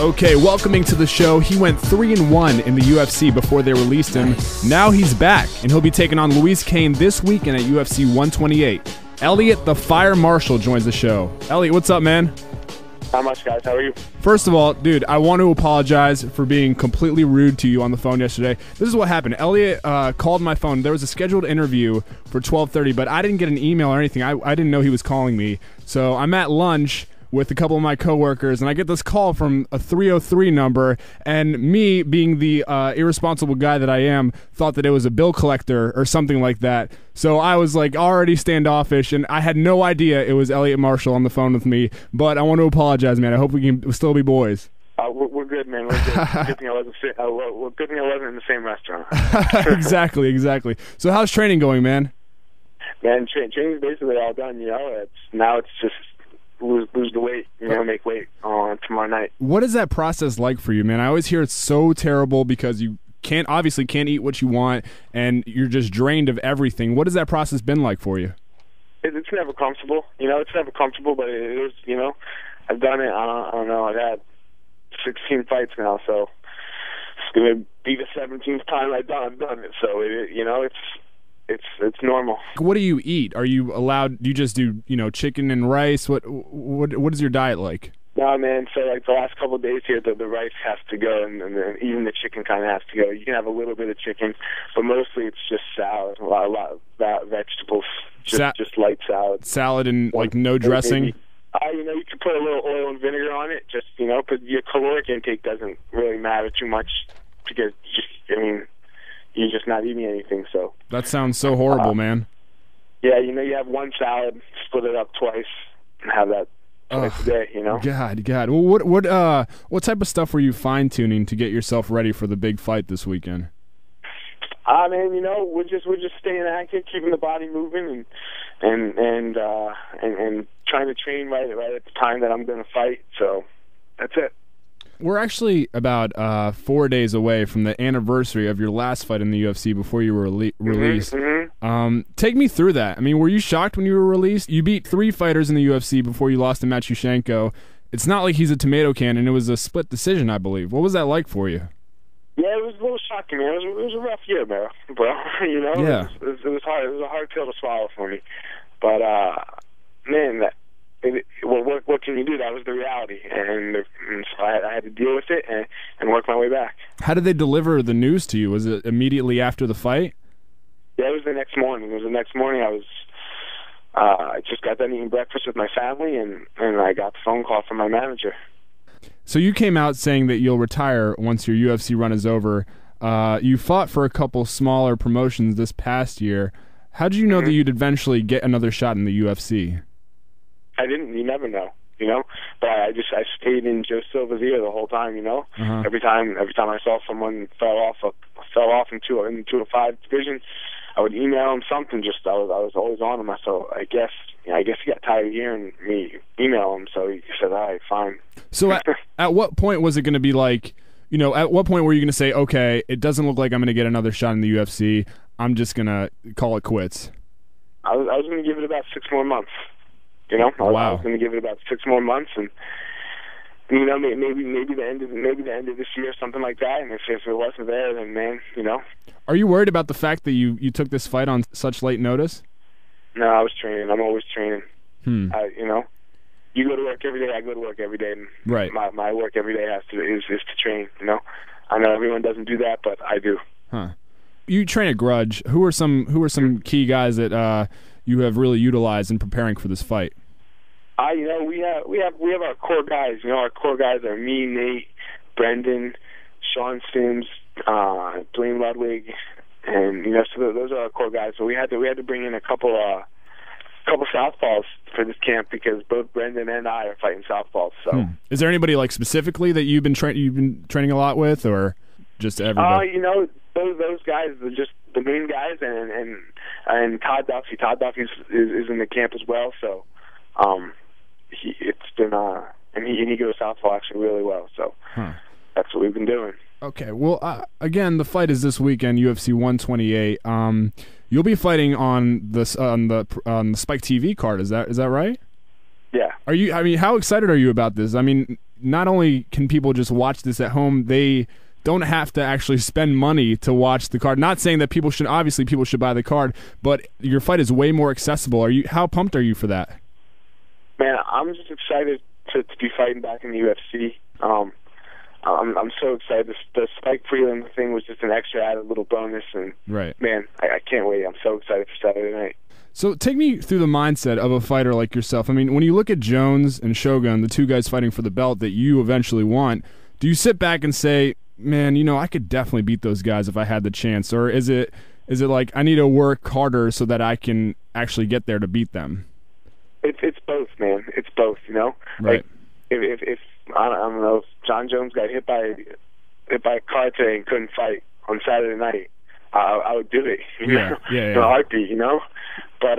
Okay, welcoming to the show. He went 3-1 in the UFC before they released him. Now he's back, and he'll be taking on Luis Kane this weekend at UFC 128. Eliot The Fire Marshall joins the show. Eliot, what's up, man? Not much, guys. How are you? First of all, dude, I want to apologize for being completely rude to you on the phone yesterday. This is what happened. Eliot called my phone. There was a scheduled interview for 12:30, but I didn't get an email or anything. I didn't know he was calling me. So I'm at lunch with a couple of my coworkers, and I get this call from a 303 number, and me, being the irresponsible guy that I am, thought that it was a bill collector or something like that. So I was like already standoffish, and I had no idea it was Eliot Marshall on the phone with me. But I want to apologize, man. I hope we can still be boys. We're good, man. We're good. Good thing I wasn't in the same restaurant. Exactly. So how's training going, man? Man, training's basically all done. You know, it's just lose the weight, make weight on tomorrow night. What is that process like for you, man? I always hear it's so terrible because you can't eat what you want, and you're just drained of everything. What has that process been like for you? It's never comfortable. It's never comfortable, but it is. I've done it. I don't know. I've had 16 fights now, so it's gonna be the 17th time I've done it. So it's normal. What do you eat? Are you allowed? Do you just do chicken and rice? What is your diet like? No, man. So like the last couple of days here, the rice has to go, and then even the chicken kind of has to go. You can have a little bit of chicken, but mostly it's just salad. A lot of vegetables. Just light salad. Salad and like no dressing. Maybe, you can put a little oil and vinegar on it. Just but your caloric intake doesn't really matter too much because you're just not eating anything. So that sounds so horrible, man. Yeah, you have one salad, split it up twice, and have that twice a day. God. Well, what type of stuff were you fine tuning to get yourself ready for the big fight this weekend? Man, we're just staying active, keeping the body moving, and trying to train right at the time that I'm going to fight. So that's it. We're actually about 4 days away from the anniversary of your last fight in the UFC before you were released. Mm-hmm. Take me through that. I mean, were you shocked when you were released? You beat 3 fighters in the UFC before you lost to Matyushenko. It's not like he's a tomato can, and it was a split decision, I believe. What was that like for you? Yeah, it was a little shocking, man. It was a rough year, bro. Yeah. It was hard. It was a hard pill to swallow for me. But, man, what can you do? That was the reality, and so I had to deal with it and work my way back. How did they deliver the news to you? Was it immediately after the fight? Yeah, it was the next morning. I just got done eating breakfast with my family, and I got the phone call from my manager. So you came out saying that you'll retire once your UFC run is over. You fought for a couple smaller promotions this past year. How did you know that you'd eventually get another shot in the UFC? I didn't. You never know, But I stayed in Joe Silva's ear the whole time, Uh-huh. Every time I saw someone fell off into a 205 division, I would email him something. I was always on him. So I guess he got tired of hearing me email him. So he said, "All right, fine." So at what point was it going to be like? At what point were you going to say, "Okay, it doesn't look like I'm going to get another shot in the UFC. I'm just going to call it quits"? I was going to give it about 6 more months. I was going to give it about 6 more months, and maybe the end of this year, something like that. And if it wasn't there, then man, Are you worried about the fact that you took this fight on such late notice? No, I was training. I'm always training. You go to work every day. I go to work every day. And right. My work every day is to train. I know everyone doesn't do that, but I do. Huh. You train at Grudge. Who are some key guys that you have really utilized in preparing for this fight? We have our core guys. Our core guys are me, Nate, Brendan, Sean Sims, Dwayne Ludwig, and so those are our core guys. So we had to bring in a couple southpaws for this camp because both Brendan and I are fighting southpaws. So is there anybody like specifically that you've been training a lot with, or just everybody? Those guys are just the main guys, and Todd Duffy. Todd Duffy is in the camp as well. So he goes southpaw actually really well. So that's what we've been doing. Okay. Well, again, the fight is this weekend, UFC 128. You'll be fighting on the Spike TV card. Is that right? Yeah. How excited are you about this? I mean, not only can people just watch this at home, they don't have to actually spend money to watch the card. Not saying that people should buy the card, but your fight is way more accessible. How pumped are you for that? Man, I'm just excited to be fighting back in the UFC. I'm so excited. The Spike Prelim thing was just an extra added little bonus, and man, I can't wait. I'm so excited for Saturday night. So take me through the mindset of a fighter like yourself. I mean, when you look at Jones and Shogun, the two guys fighting for the belt that you eventually want, do you sit back and say, man, I could definitely beat those guys if I had the chance? Or is it like I need to work harder so that I can actually get there to beat them? It's both, man. It's both, Right. Like, if I don't know, if John Jones got hit by a car today and couldn't fight on Saturday night, I would do it, in a heartbeat, But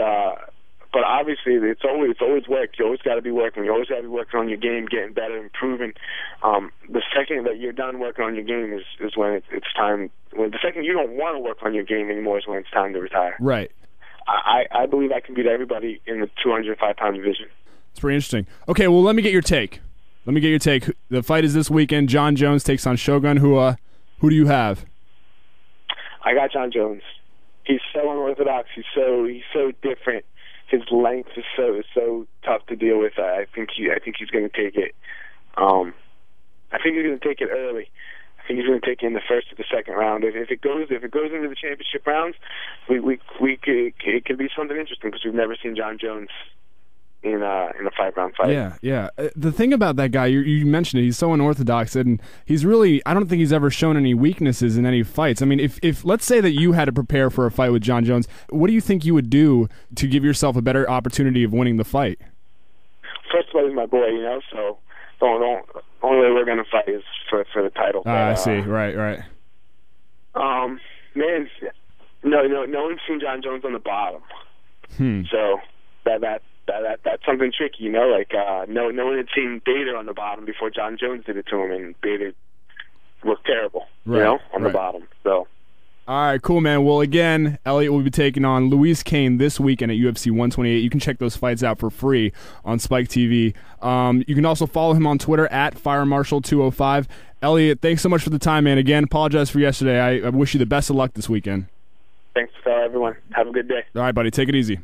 obviously, it's always work. You always got to be working. You always got to be working on your game, getting better, improving. The second that you're done working on your game is when it's time. The second you don't want to work on your game anymore is when it's time to retire. Right. I believe I can beat everybody in the 205-pound division. It's pretty interesting. Okay, well, let me get your take. The fight is this weekend. John Jones takes on Shogun. Who do you have? I got John Jones. He's so unorthodox. He's so different. His length is so tough to deal with. I think he's going to take it. I think he's going to take it early. I think he's going to take it in the first or the second round. If it goes into the championship rounds, it could be something interesting because we've never seen John Jones in a 5-round fight. Yeah. The thing about that guy, you mentioned it, he's so unorthodox, and he's really, I don't think he's ever shown any weaknesses in any fights. I mean, if let's say that you had to prepare for a fight with John Jones, what do you think you would do to give yourself a better opportunity of winning the fight? First of all, he's my boy, so the only way we're going to fight is for the title. I see. Right. Man, no one's seen John Jones on the bottom. So that's something tricky, Like no one had seen Bader on the bottom before John Jones did it to him, and Bader looked terrible, on the bottom. So. All right, cool, man. Well, again, Eliot will be taking on Luis Kane this weekend at UFC 128. You can check those fights out for free on Spike TV. You can also follow him on Twitter at FireMarshall205. Eliot, thanks so much for the time, man. Again, apologize for yesterday. I wish you the best of luck this weekend. Thanks, everyone. Have a good day. All right, buddy. Take it easy.